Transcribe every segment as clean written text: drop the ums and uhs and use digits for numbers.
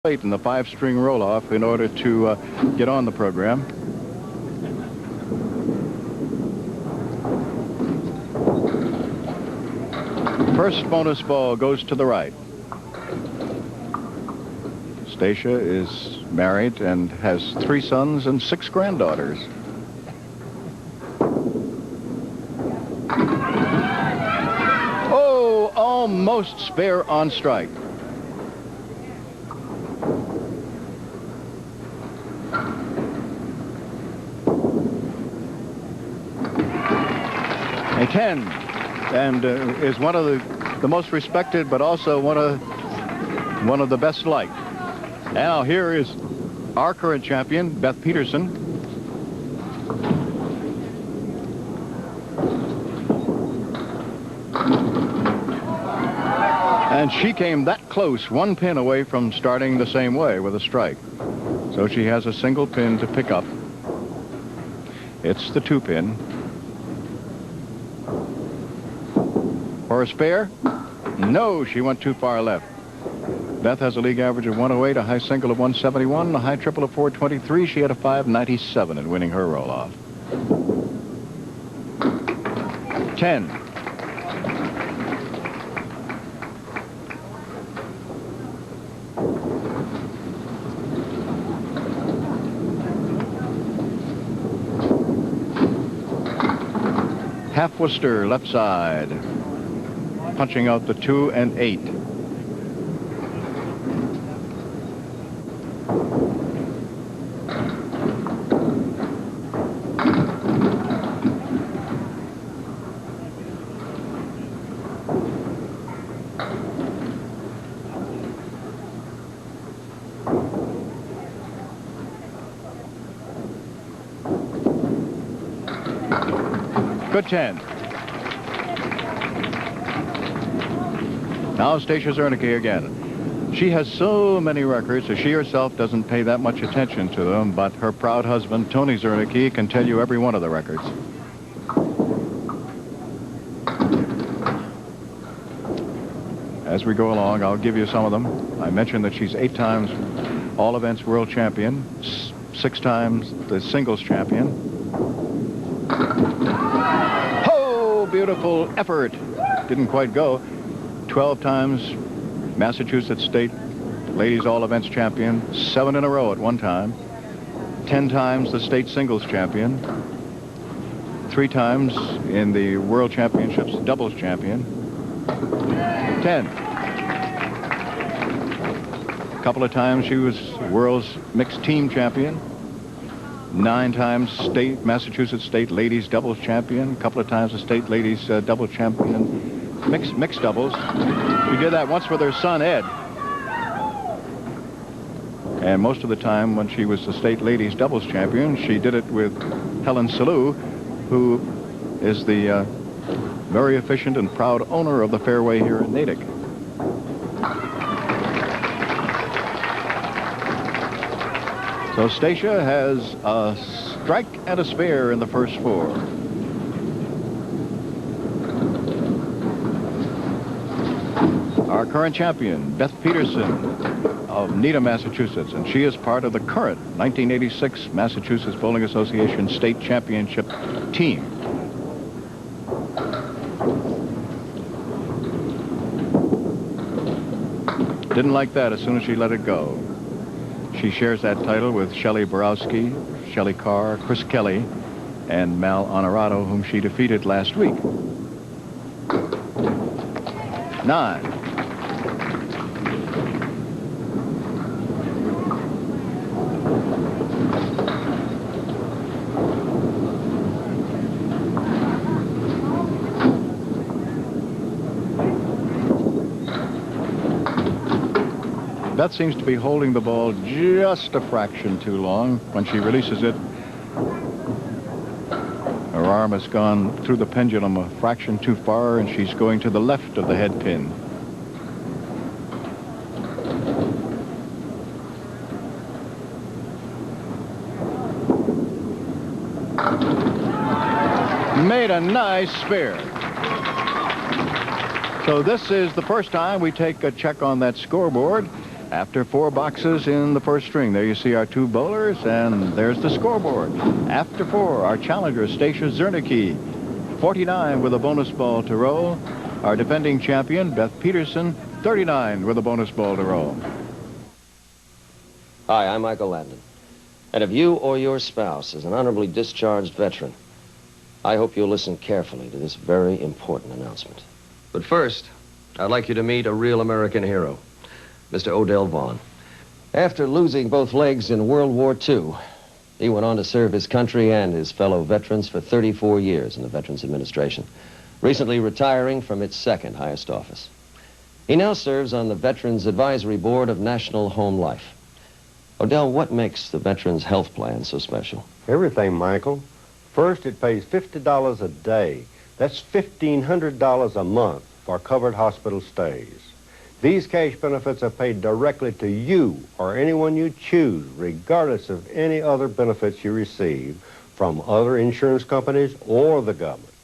in the 5-string roll-off in order to get on the program. First bonus ball goes to the right. Stacia is married and has 3 sons and 6 granddaughters. Oh, almost spare on strike. A 10, and is one of the most respected, but also one of the best liked. Now here is our current champion, Beth Peterson. And she came that close, 1 pin away from starting the same way with a strike. So she has a single pin to pick up. It's the 2-pin. For a spare? No, she went too far left. Beth has a league average of 108, a high single of 171, a high triple of 423. She had a 597 in winning her roll-off. 10. Half Worcester, left side. Punching out the 2 and 8. Good 10. Now Stacia Czernicki again. She has so many records that she herself doesn't pay that much attention to them, but her proud husband, Tony Czernicki, can tell you every one of the records. As we go along, I'll give you some of them. I mentioned that she's 8 times all events world champion, 6 times the singles champion. Oh, beautiful effort. Didn't quite go. 12 times Massachusetts State Ladies All Events Champion, 7 in a row at one time. 10 times the state singles champion. 3 times in the World Championships doubles champion. 10. A couple of times she was world's mixed team champion. 9 times state Massachusetts State Ladies doubles champion. A couple of times the state ladies double champion. Mixed doubles. She did that once with her son, Ed. And most of the time when she was the state ladies doubles champion, she did it with Helen Salou, who is the very efficient and proud owner of the Fairway here in Natick. So Stacia has a strike and a spare in the first 4. Our current champion, Beth Peterson of Needham, Massachusetts, and she is part of the current 1986 Massachusetts Bowling Association State Championship team. Didn't like that as soon as she let it go. She shares that title with Shelley Borowski, Shelley Carr, Chris Kelly, and Mal Honorato, whom she defeated last week. 9. Beth seems to be holding the ball just a fraction too long. When she releases it, her arm has gone through the pendulum a fraction too far, and she's going to the left of the head pin. Made a nice spare. So this is the first time we take a check on that scoreboard. After 4 boxes in the first string, there you see our 2 bowlers, and there's the scoreboard. After 4, our challenger, Stacia Czernicki, 49 with a bonus ball to roll. Our defending champion, Beth Peterson, 39 with a bonus ball to roll. Hi, I'm Michael Landon. And if you or your spouse is an honorably discharged veteran, I hope you'll listen carefully to this very important announcement. But first, I'd like you to meet a real American hero, Mr. Odell Vaughn. After losing both legs in World War II, he went on to serve his country and his fellow veterans for 34 years in the Veterans Administration, recently retiring from its second highest office. He now serves on the Veterans Advisory Board of National Home Life. Odell, what makes the Veterans Health Plan so special? Everything, Michael. First, it pays $50 a day. That's $1,500 a month for covered hospital stays. These cash benefits are paid directly to you or anyone you choose, regardless of any other benefits you receive from other insurance companies or the government.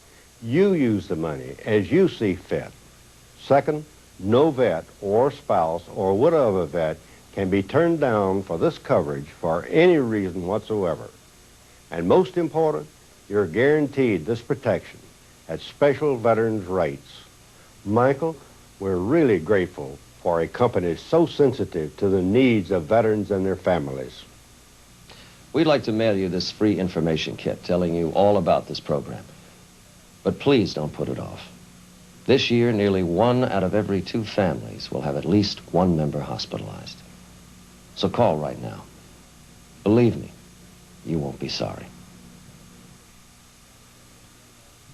You use the money as you see fit. Second, no vet or spouse or widow of a vet can be turned down for this coverage for any reason whatsoever. And most important, you're guaranteed this protection at special veterans rates. Michael, we're really grateful for a company so sensitive to the needs of veterans and their families. We'd like to mail you this free information kit telling you all about this program. But please don't put it off. This year, nearly 1 out of every 2 families will have at least 1 member hospitalized. So call right now. Believe me, you won't be sorry.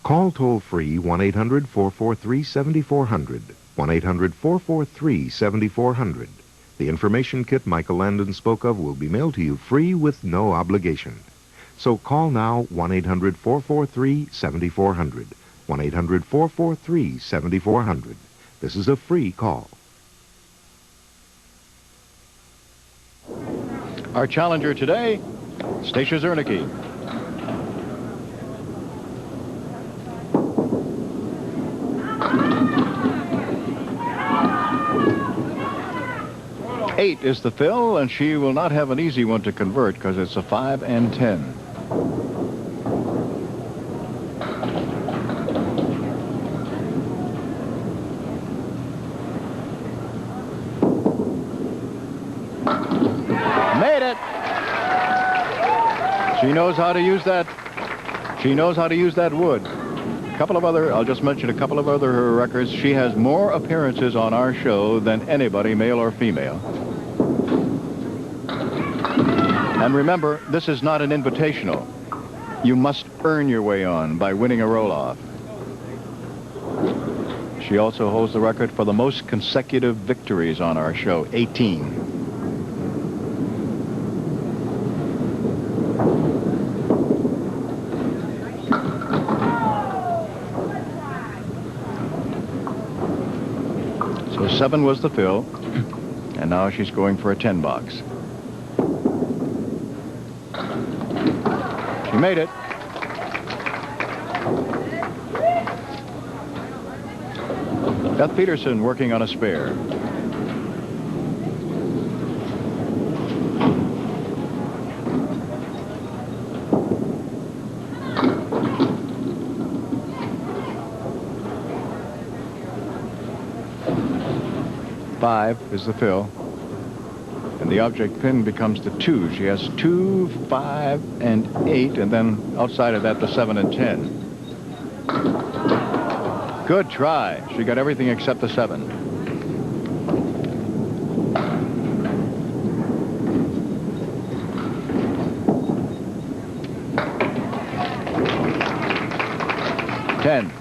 Call toll-free 1-800-443-7400, 1-800-443-7400. The information kit Michael Landon spoke of will be mailed to you free with no obligation. So call now 1-800-443-7400, 1-800-443-7400. This is a free call. Our challenger today, Stacia Czernicki. Eight is the fill, and she will not have an easy one to convert because it's a 5 and 10. Made it! She knows how to use that. She knows how to use that wood. I'll just mention a couple of other records. She has more appearances on our show than anybody, male or female. And remember, this is not an invitational. You must earn your way on by winning a roll-off. She also holds the record for the most consecutive victories on our show, 18. So 7 was the fill, and now she's going for a 10 box. She made it. Beth Peterson working on a spare. Five is the fill. And the object pin becomes the 2. She has 2, 5, and 8, and then outside of that, the 7 and 10. Good try. She got everything except the 7. Ten.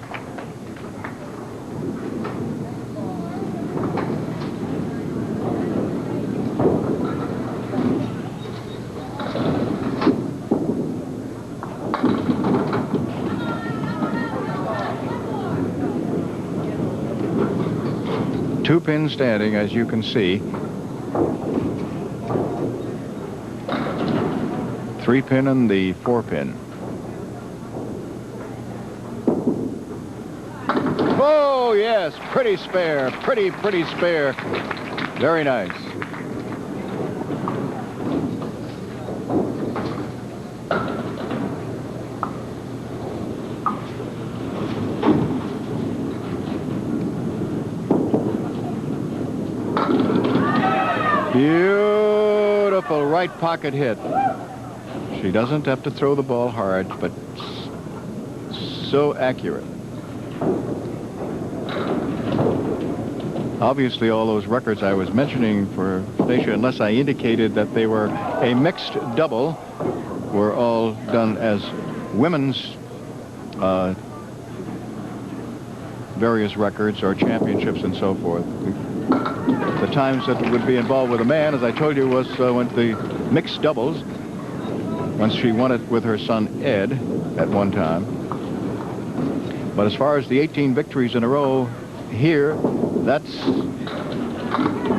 Two pins standing, as you can see. 3 pin and the 4 pin. Oh, yes, pretty spare, pretty spare. Very nice. Beautiful right pocket hit. She doesn't have to throw the ball hard, but so accurate. Obviously, all those records I was mentioning for Stacia, unless I indicated that they were a mixed double, were all done as women's various records or championships and so forth. The times that would be involved with a man, as I told you, was when the mixed doubles, once she won it with her son Ed at one time. But as far as the 18 victories in a row here, that's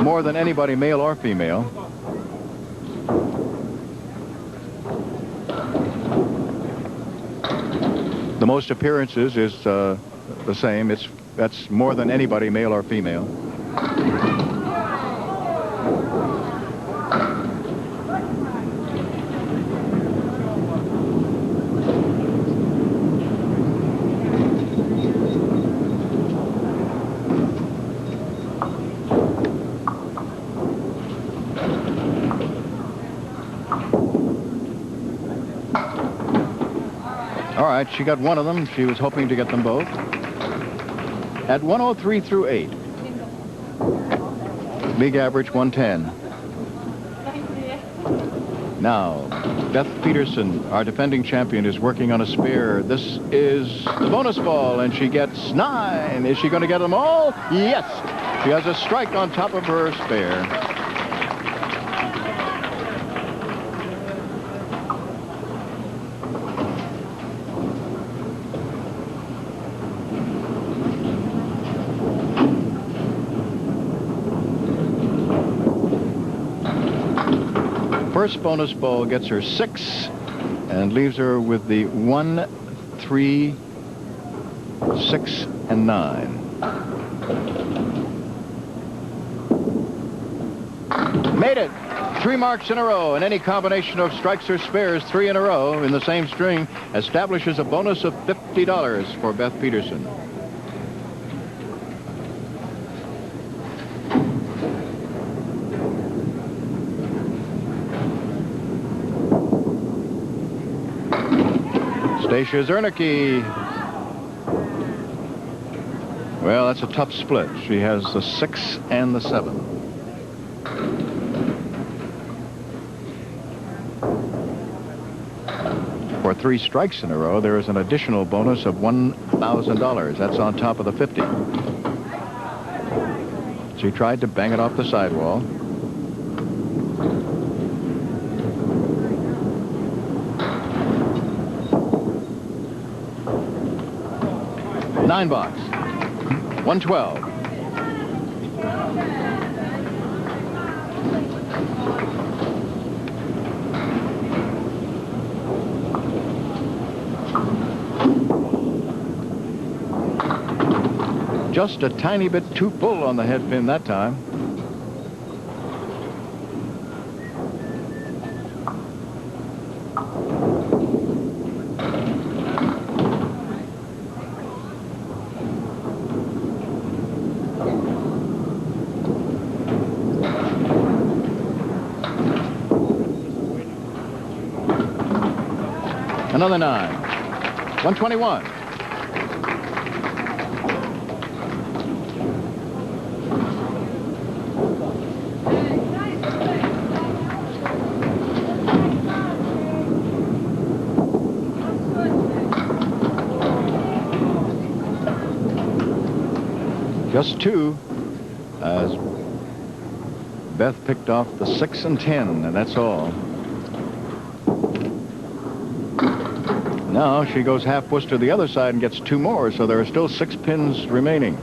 more than anybody, male or female. The most appearances is the same. That's more than anybody, male or female. All right, she got one of them. She was hoping to get them both. At 103 through 8. League average 110. Now, Beth Peterson, our defending champion, is working on a spare. This is the bonus ball, and she gets 9. Is she going to get them all? Yes. She has a strike on top of her spare. First bonus ball gets her 6 and leaves her with the 1, 3, 6, and 9. Made it! 3 marks in a row, and any combination of strikes or spares 3 in a row in the same string establishes a bonus of $50 for Beth Peterson. Stacia Czernicki. Well, that's a tough split. She has the 6 and the 7. For 3 strikes in a row, there is an additional bonus of $1,000. That's on top of the 50. She tried to bang it off the sidewall. Nine box. 112. Just a tiny bit too full on the head pin that time. Another 9. 121. Just 2 as Beth picked off the 6 and 10, and that's all. Now she goes half push to the other side and gets 2 more, so there are still 6 pins remaining.